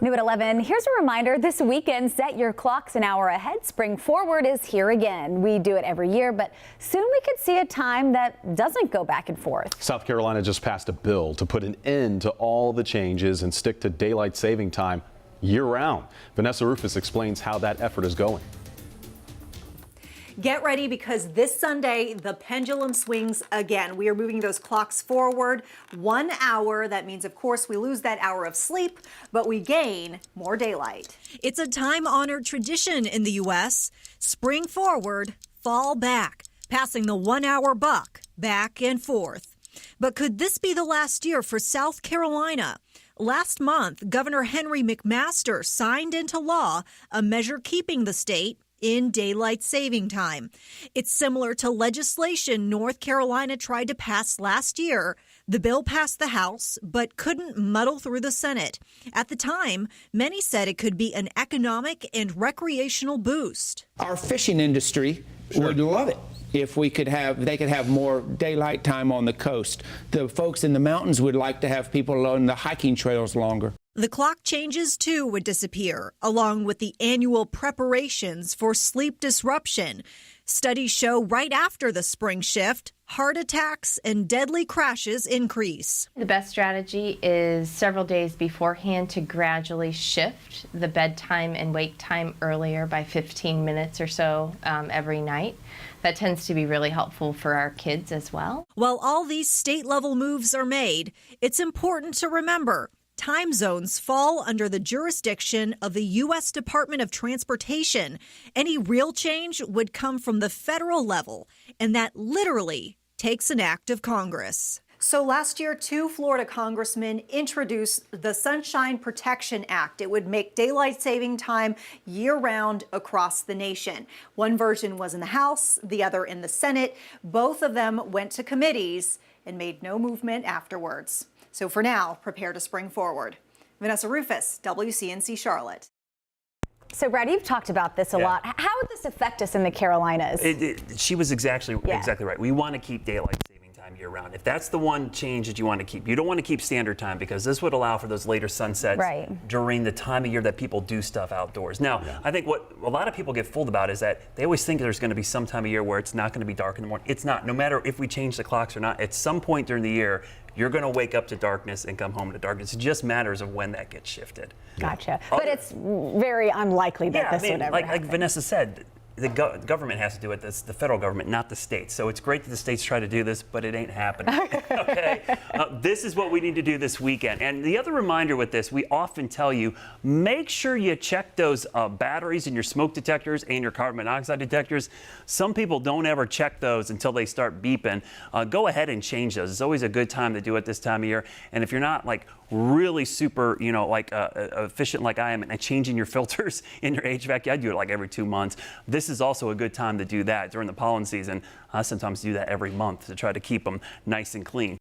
New at 11, here's a reminder this weekend, set your clocks an hour ahead. Spring Forward is here again. We do it every year, but soon we could see a time that doesn't go back and forth. South Carolina just passed a bill to put an end to all the changes and stick to daylight saving time year-round. Vanessa Rufus explains how that effort is going. Get ready because this Sunday, the pendulum swings again. We are moving those clocks forward 1 hour. That means, of course, we lose that hour of sleep, but we gain more daylight. It's a time-honored tradition in the U.S. Spring forward, fall back, passing the 1 hour buck back and forth. But could this be the last year for South Carolina? Last month, Governor Henry McMaster signed into law a measure keeping the state in daylight saving time. It's similar to legislation North Carolina tried to pass last year. The bill passed the House, but couldn't muddle through the Senate. At the time, many said it could be an economic and recreational boost. Our fishing industry would love it if they could have more daylight time on the coast. The folks in the mountains would like to have people on the hiking trails longer. The clock changes, too, would disappear, along with the annual preparations for sleep disruption. Studies show right after the spring shift, heart attacks and deadly crashes increase. The best strategy is several days beforehand to gradually shift the bedtime and wake time earlier by 15 minutes or so every night. That tends to be really helpful for our kids as well. While all these state-level moves are made, it's important to remember time zones fall under the jurisdiction of the U.S. Department of Transportation. Any real change would come from the federal level, and that literally takes an act of Congress. So last year, 2 Florida congressmen introduced the Sunshine Protection Act. It would make daylight saving time year-round across the nation. One version was in the House, the other in the Senate. Both of them went to committees and made no movement afterwards. So for now, prepare to spring forward. Vanessa Rufus, WCNC Charlotte. So, Brad, you've talked about this a lot. How would this affect us in the Carolinas? She was exactly right. We want to keep daylight saving time year-round. If that's the one change that you want to keep, you don't want to keep standard time because this would allow for those later sunsets during the time of year that people do stuff outdoors. Now, I think what a lot of people get fooled about is that they always think there's going to be some time of year where it's not going to be dark in the morning. It's not. No matter if we change the clocks or not, at some point during the year, you're going to wake up to darkness and come home to darkness. It just matters of when that gets shifted. Gotcha. But it's very unlikely that this would ever happen. Like Vanessa said, the government has to do it. That's the federal government, not the states. So it's great that the states try to do this, but it ain't happening. Okay? This is what we need to do this weekend. And the other reminder with this, we often tell you, make sure you check those batteries in your smoke detectors and your carbon monoxide detectors. Some people don't ever check those until they start beeping. Go ahead and change those. It's always a good time to do it this time of year. And if you're not like really super, efficient like I am and changing your filters in your HVAC, I do it like every 2 months. This is also a good time to do that during the pollen season. I sometimes do that every month to try to keep them nice and clean.